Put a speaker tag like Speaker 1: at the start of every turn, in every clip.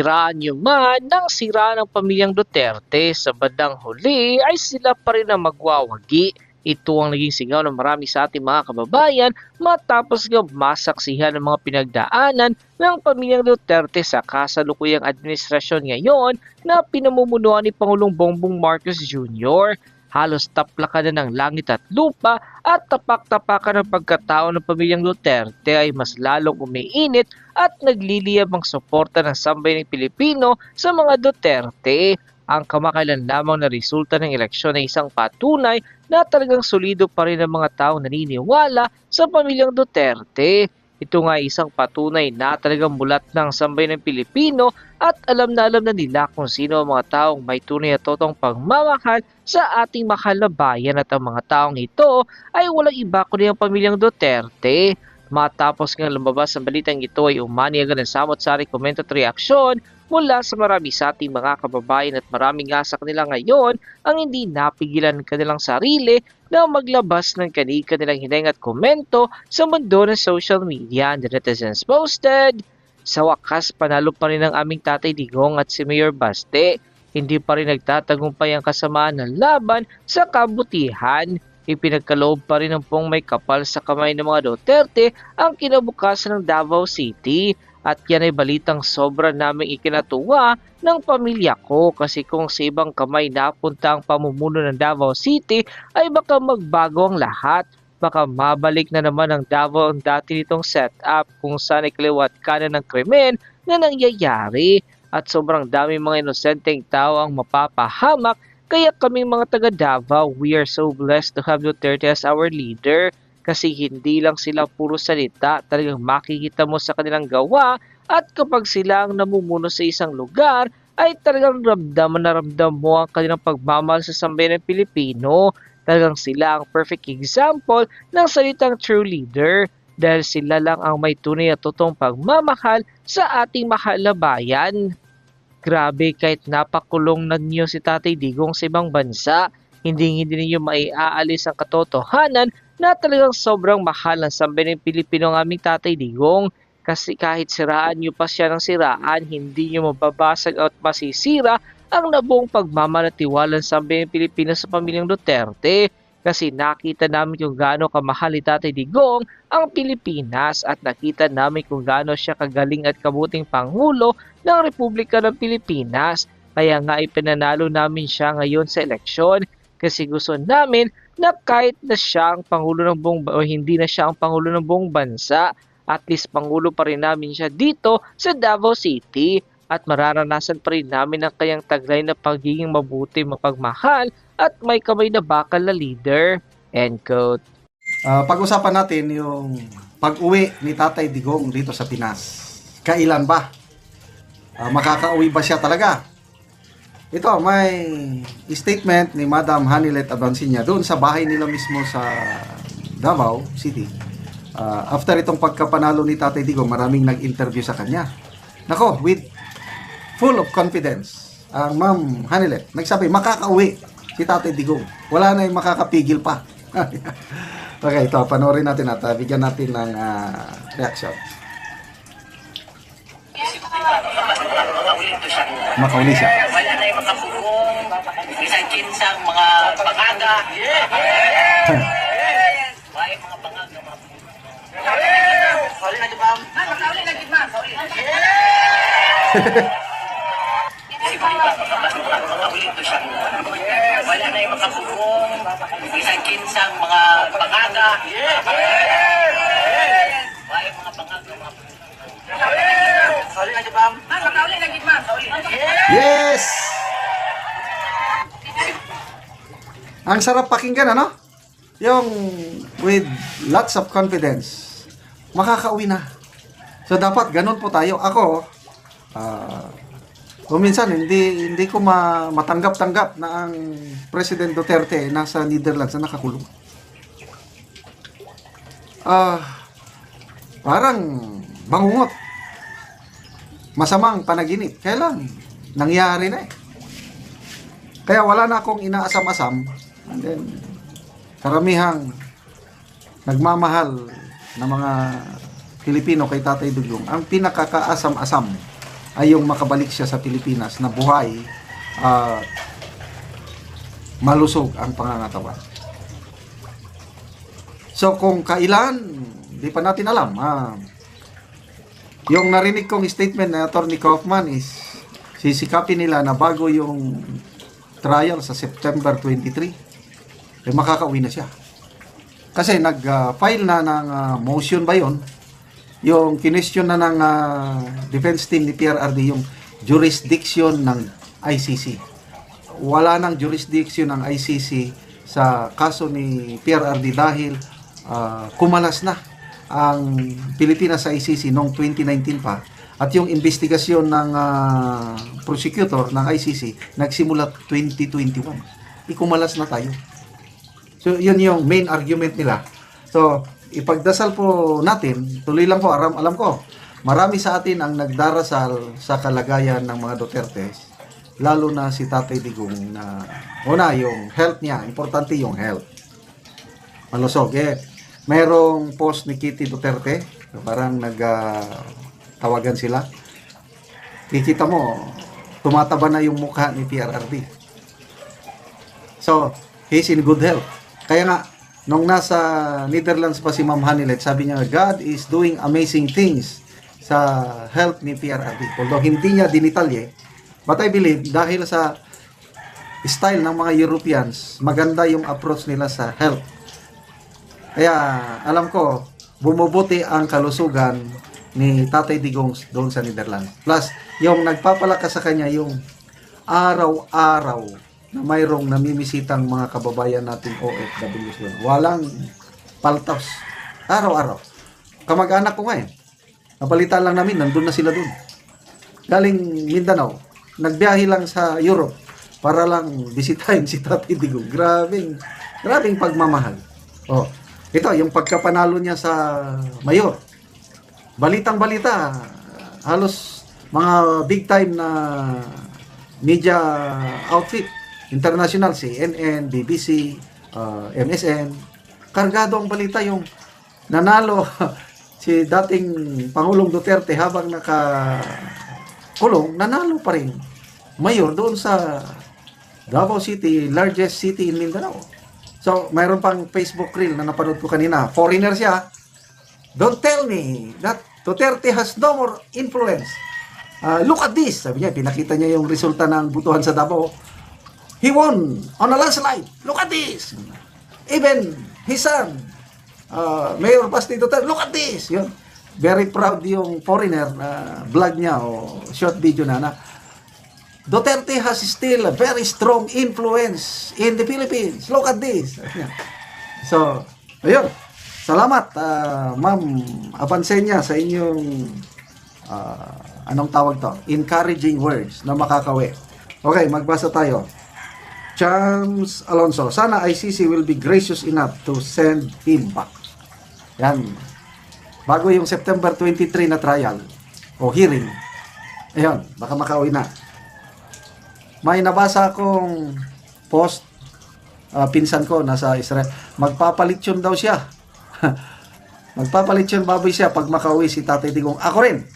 Speaker 1: Siraan nyo man ng sira ng pamilyang Duterte, sa bandang huli ay sila pa rin ang magwawagi. Ito ang naging sigaw ng marami sa ating mga kababayan matapos nga masaksihan ng mga pinagdaanan ng pamilyang Duterte sa kasalukuyang administrasyon ngayon na pinamumunuan ni Pangulong Bongbong Marcos Jr. Halos taplakan na ng langit at lupa at tapak-tapakan ng pagkatao ng pamilyang Duterte ay mas lalong umiinit at nagliliyab ang suporta ng sambayanang Pilipino sa mga Duterte. Ang kamakailan lamang na resulta ng eleksyon ay isang patunay na talagang solido pa rin ang mga taong naniniwala sa pamilyang Duterte. Ito nga ay isang patunay na talagang mulat ng sambayanang Pilipino at alam na nila kung sino ang mga taong may tunay at totoong pagmamahal sa ating mahal na bayan, at ang mga taong ito ay walang iba kundi ang pamilyang Duterte. Matapos nga lumabas ang balitang ito ay umani agad ng samot-saring komento at reaksyon mula sa marami sa ating mga kababayan, at maraming nga sa kanila ngayon ang hindi napigilan ng kanilang sarili na maglabas ng kanilang hininga at komento sa mundo ng social media. And the netizens posted, "Sa wakas, panalo pa rin ang aming Tatay Digong at si Mayor Baste. Hindi pa rin nagtatagumpay ang kasamaan ng laban sa kabutihan. Ipinagkaloob pa rin ng pong may kapal sa kamay ng mga Duterte ang kinabukasan ng Davao City. At yan ay balitang sobra naming ikinatuwa ng pamilya ko, kasi kung sa ibang kamay napunta ang pamumuno ng Davao City ay baka magbago ang lahat. Baka mabalik na naman ang Davao ang dati nitong setup kung saan ay kaliwat kanan ng krimen na nangyayari. At sobrang dami mga inosenteng tao ang mapapahamak, kaya kaming mga taga Davao, we are so blessed to have Duterte as our leader. Kasi hindi lang sila puro salita, talagang makikita mo sa kanilang gawa, at kapag sila ang namumuno sa isang lugar, ay talagang ramdam na ramdam mo ang kanilang pagmamahal sa sambayanang Pilipino. Talagang sila ang perfect example ng salitang true leader, dahil sila lang ang may tunay at totoong pagmamahal sa ating mahal na bayan. Grabe, kahit napakulong na niyo si Tatay Digong sa ibang bansa, hindi ninyo maiaalis ang katotohanan na talagang sobrang mahal ng sambayanang Pilipino ang aming Tatay Digong. Kasi kahit siraan nyo pa siya ng siraan, hindi nyo mababasag at masisira ang nabuong pagmamahal at tiwala ng sambayanang Pilipino sa pamilyang Duterte. Kasi nakita namin kung gaano kamahal ni Tatay Digong ang Pilipinas, at nakita namin kung gaano siya kagaling at kabuting Pangulo ng Republika ng Pilipinas. Kaya nga ipinanalo namin siya ngayon sa eleksyon, kasi gusto namin na kahit na siya ang Pangulo ng buong o hindi na siya ang Pangulo ng buong bansa, at least Pangulo pa rin namin siya dito sa Davao City, at mararanasan pa rin namin ang kanyang taglay na pagiging mabuti, mapagmahal at may kamay na bakal na leader." End quote.
Speaker 2: Pag-usapan natin yung pag-uwi ni Tatay Digong dito sa Pinas. Kailan ba? Makaka-uwi ba siya talaga? Ito, may statement ni Madam Hanilet Abansinya doon sa bahay nila mismo sa Davao City. After itong pagkapanalo ni Tatay Digong, maraming nag-interview sa kanya. Nako, with full of confidence, ang Ma'am Hanilet nagsabi, makaka-uwi si Tatay Digong. Wala na yung makakapigil pa. Okay, ito, panoorin natin at bigyan natin ng reaction. Makauli siya.
Speaker 3: Wala na yung mga pugong, isang kinsang mga pangaga. Wala yung mga pangaga, mga pugong. Kauli na, Jumam. Kauli na, Jumam. Wala na yung mga pugong, isang kinsang mga pangaga. Wala yung mga pangaga, mga pugong. Kauli na, Jumam. Kauli na, Jumam.
Speaker 2: Yes! Ang sarap pakinggan, ano? Yung with lots of confidence, makakauwi na. So dapat ganun po tayo. Ako, minsan hindi ko matanggap-tanggap na ang President Duterte nasa Netherlands na nakakulong. Parang bangungot. Masamang panaginip. Kaya lang, nangyari na eh. Kaya wala na akong inaasam-asam. And then, karamihang nagmamahal na mga Pilipino kay Tatay Digong, ang pinakakaasam-asam ay yung makabalik siya sa Pilipinas na buhay, malusog ang pangangatawan. So kung kailan, di pa natin alam. Yung narinig kong statement na Attorney Kaufman is sisikapin nila na bago yung trial sa September 23, makakauwi na siya. Kasi nag-file na ng motion ba yun? Yung kinestyon na ng defense team ni PRRD yung jurisdiction ng ICC. Wala nang jurisdiction ng ICC sa kaso ni PRRD dahil kumalas na ang Pilipinas sa ICC noong 2019 pa. At yung investigasyon ng prosecutor ng ICC nagsimula 2021. Ikumalas na tayo. So yun yung main argument nila. So ipagdasal po natin, tuloy lang po, alam ko, marami sa atin ang nagdarasal sa kalagayan ng mga Duterte, lalo na si Tatay Digong na, una, yung health niya, importante yung health. Malusog, merong post ni Kitty Duterte, parang tawagan sila. Kikita mo, tumataba na yung mukha ni PRRD. So, he's in good health. Kaya nga, nung nasa Netherlands pa si Ma'am Hanilet, sabi niya, God is doing amazing things sa health ni PRRD. Although hindi niya dinitalye, but I believe, dahil sa style ng mga Europeans, maganda yung approach nila sa health. Kaya, alam ko, bumubuti ang kalusugan ni Tatay Digong doon sa Netherlands. Plus, yung nagpapalakas sa kanya, yung araw-araw na mayroong namimisitang mga kababayan natin OFWs doon. Walang paltos. Araw-araw. Kamag-anak ko ngayon. Napalitan lang namin, nandun na sila doon. Galing Mindanao. Nagbiyahe lang sa Europe para lang bisitahin si Tatay Digong. Grabing pagmamahal. Oh, ito, yung pagkapanalo niya sa mayor. Balitang-balita. Halos mga big time na media outfit. International, CNN, BBC, MSN. Kargado ang balita yung nanalo si dating Pangulong Duterte habang nakakulong, nanalo pa rin mayor doon sa Davao City, largest city in Mindanao. So, mayroon pang Facebook reel na napanood ko kanina. Foreigner siya. Don't tell me that Duterte has no more influence. Look at this. Sabi niya, pinakita niya yung resulta ng butuhan sa Davao. He won on a landslide. Look at this. Even his son, Mayor Basti Duterte, look at this. Yun. Very proud yung foreigner na vlog niya o short video na Duterte has still a very strong influence in the Philippines. Look at this. So, ayun. Salamat, Ma'am Avancenia, sa inyong anong tawag to? Encouraging words na makakawi. Okay, magbasa tayo. James Alonso, sana ICC will be gracious enough to send him back. Yan. Bago yung September 23 na trial o hearing. Ayun, baka makauwi na. May nabasa akong post, pinsan ko nasa Israel. Magpapalitsyon daw siya. Magpapalitsyon baboy siya pag makauwi si Tatay Digong. Ako rin.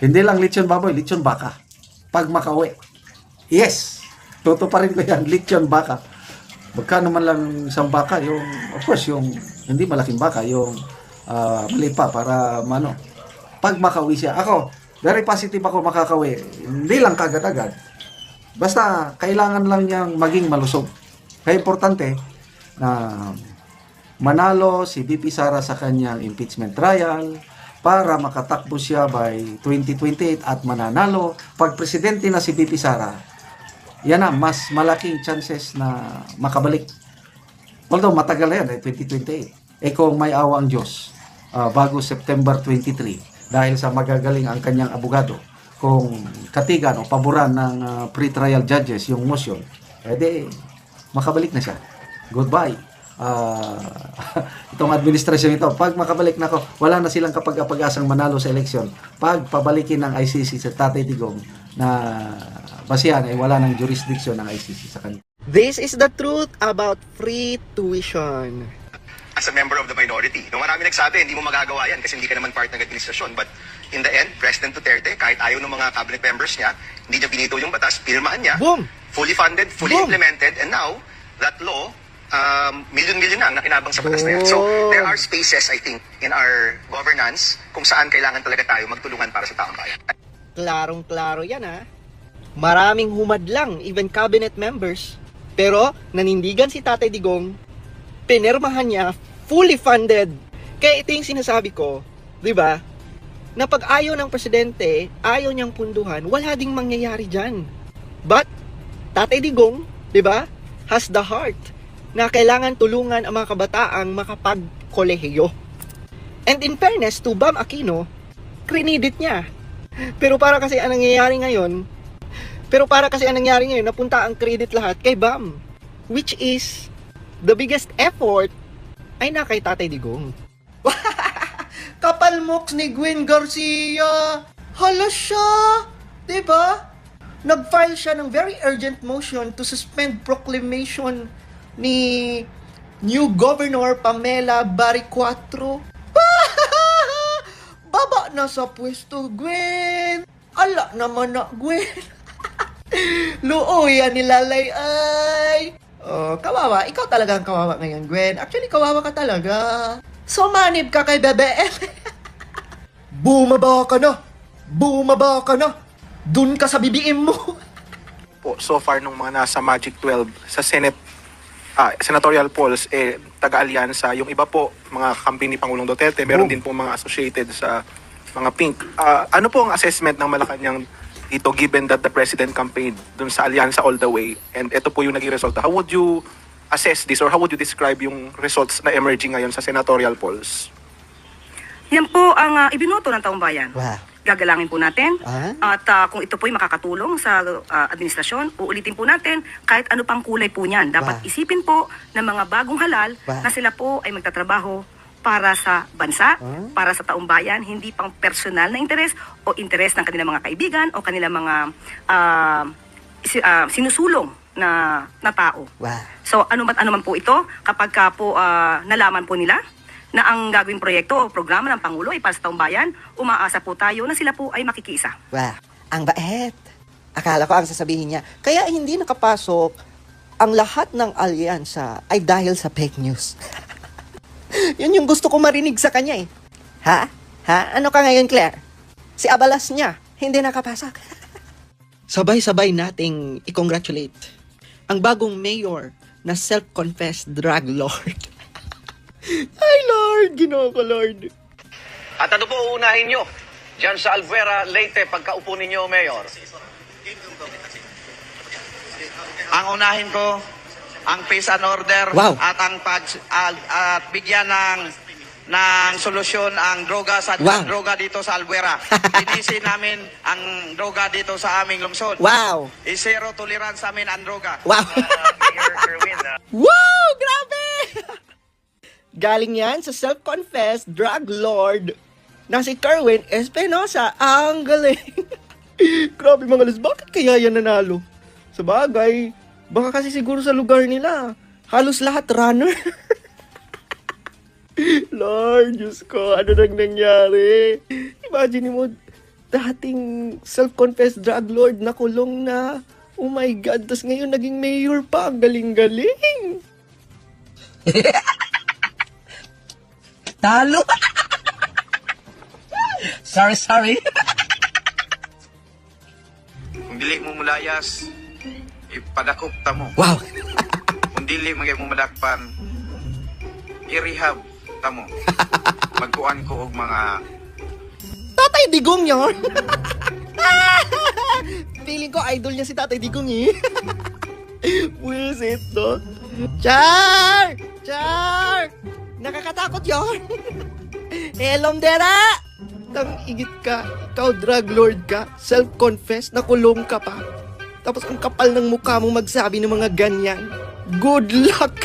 Speaker 2: Hindi lang litsyon baboy, litsyon baka. Pag makauwi. Yes. Tutuparin ko yan, lechon baka. Magkano man lang isang baka, yung, of course, yung hindi malaking baka, yung mali pa para mano. Pag makauwi siya, ako, very positive ako makakauwi. Hindi lang kagad-agad. Basta, kailangan lang niyang maging malusog. Kaya importante na manalo si VP Sara sa kanyang impeachment trial para makatakbo siya by 2028 at mananalo. Pag presidente na si VP Sara, yan na, mas malaking chances na makabalik. Although matagal na yan, 2028. Kung may awa ang Diyos, bago September 23, dahil sa magagaling ang kanyang abogado, kung katigan o paboran ng pre-trial judges yung motion, makabalik na siya. Goodbye. Itong administrasyon ito, pag makabalik na ako, wala na silang kapag-apag-asang manalo sa eleksyon. Pag pabalikin ng ICC sa Tatay Digong na basihan ay wala ng jurisdiction ng ICC sa kanila.
Speaker 4: This is the truth about free tuition. as a member of the minority. No, marami nagsabi, hindi mo magagawa yan kasi hindi ka naman part ng administrasyon. But in the end, President Duterte, kahit ayaw ng mga cabinet members niya, hindi niya binito yung batas, pinirmahan niya,
Speaker 5: Boom!
Speaker 4: fully funded, fully
Speaker 5: Boom!
Speaker 4: implemented, and now, that law, milyon-milyon na ang nakinabang sa batas na yan. So, there are spaces, I think, in our governance kung saan kailangan talaga tayo magtulungan para sa taong bayan.
Speaker 5: Klarong-klaro yan ha. Maraming humadlang, even cabinet members. Pero nanindigan si Tatay Digong, pinirmahan niya, fully funded. Kaya ito yung sinasabi ko, di ba? Na pag ayaw ng presidente, ayaw niyang punduhan, wala ding mangyayari dyan. But, Tatay Digong, di ba, has the heart na kailangan tulungan ang mga kabataang makapagkolehiyo. And in fairness to Bam Aquino, credit niya. Pero para kasi ang nangyayari ngayon, napunta ang credit lahat kay Bam. Which is, the biggest effort ay na kay Tatay Digong. Kapalmoks ni Gwen Garcia. Hala siya. Diba? Nag-file siya ng very urgent motion to suspend proclamation ni new Governor Pamela Baricuatro. Baba na sa pwesto, Gwen. Ala naman na, Gwen. Luoy, yan nilalay ay. Oh, kawawa. Ikaw talagang kawawa ngayon, Gwen. Actually, kawawa ka talaga. Sumanib ka kay BBM. Bumaba ka na. Bumaba ka na. Dun ka sa BBM mo.
Speaker 6: Po, so far nung mga nasa Magic 12 sa senatorial polls, taga-alyansa. Yung iba po, mga kampi ni Pangulong Duterte, meron din po mga associated sa mga pink. Ano po ang assessment ng Malacanang dito given that the president campaigned dun sa alyansa all the way? And ito po yung naging resulta. How would you assess this or how would you describe yung results na emerging ngayon sa senatorial polls?
Speaker 7: Yan po ang ibinoto ng taong bayan.
Speaker 5: Wow.
Speaker 7: Gagalangin po natin.
Speaker 5: Ah?
Speaker 7: At kung ito po'y makakatulong sa administrasyon, uulitin po natin kahit ano pang kulay po niyan. Dapat
Speaker 5: Wow.
Speaker 7: isipin po ng mga bagong halal
Speaker 5: Wow.
Speaker 7: na sila po ay magtatrabaho para sa bansa, para sa taong bayan, hindi pang personal na interes o interes ng kanilang mga kaibigan o kanilang mga sinusulong na tao.
Speaker 5: Wow.
Speaker 7: So ano man po ito, kapag ka po nalaman po nila na ang gagawing proyekto o programa ng Pangulo ay para sa taong bayan, umaasa po tayo na sila po ay makikiisa.
Speaker 5: Wow. Ang bait. Akala ko ang sasabihin niya. Kaya hindi nakapasok ang lahat ng alyansa ay dahil sa fake news. Yun yung gusto ko marinig sa kanya eh. Ha? Ha? Ano ka ngayon, Claire? Si Abalas niya, hindi nakapasok. Sabay-sabay nating i-congratulate ang bagong mayor na self-confessed drug lord. Ay, Lord! Ginoo ko, Lord.
Speaker 8: At ano po uunahin nyo dyan sa Albuera, Leyte, pagkaupo ninyo, Mayor?
Speaker 3: Ang unahin ko, ang peace and order
Speaker 5: Wow.
Speaker 3: at ang at bigyan ng solusyon ang droga
Speaker 5: Wow.
Speaker 3: droga dito sa Albuera. Linisin namin ang droga dito sa aming lungsod.
Speaker 5: Wow!
Speaker 3: Zero tolerance sa amin ang droga.
Speaker 5: Wow! Wow! Grabe! Galing yan sa self-confessed drug lord na si Kerwin Espinosa. Ang galing! Grabe mga lis, bakit kaya yan nanalo? Sa bagay, baka kasi siguro sa lugar nila, halos lahat runner. Lord, Diyos ko, ano nang nangyari? Imagine mo, dating self-confessed drug lord na kulong na. Oh my God, tas ngayon naging mayor pa. Ang galing-galing.
Speaker 3: Talo! sorry.
Speaker 8: Kung dili mo mulayas, ipadakop ta mo.
Speaker 5: Wow.
Speaker 8: Kung dili magay mo madakpan, i-rehab ta mo. Magkuhan ko og mga
Speaker 5: Tatay Digong yun. Feeling ko idol niya si Tatay Digong eh. Buisit no? Char! Char! Nakakatakot yun. Helom dera! Tang igit ka. Ikaw drug lord ka. Self-confess na kulong ka pa. Tapos ang kapal ng mukha mo magsabi ng mga ganyan. Good luck!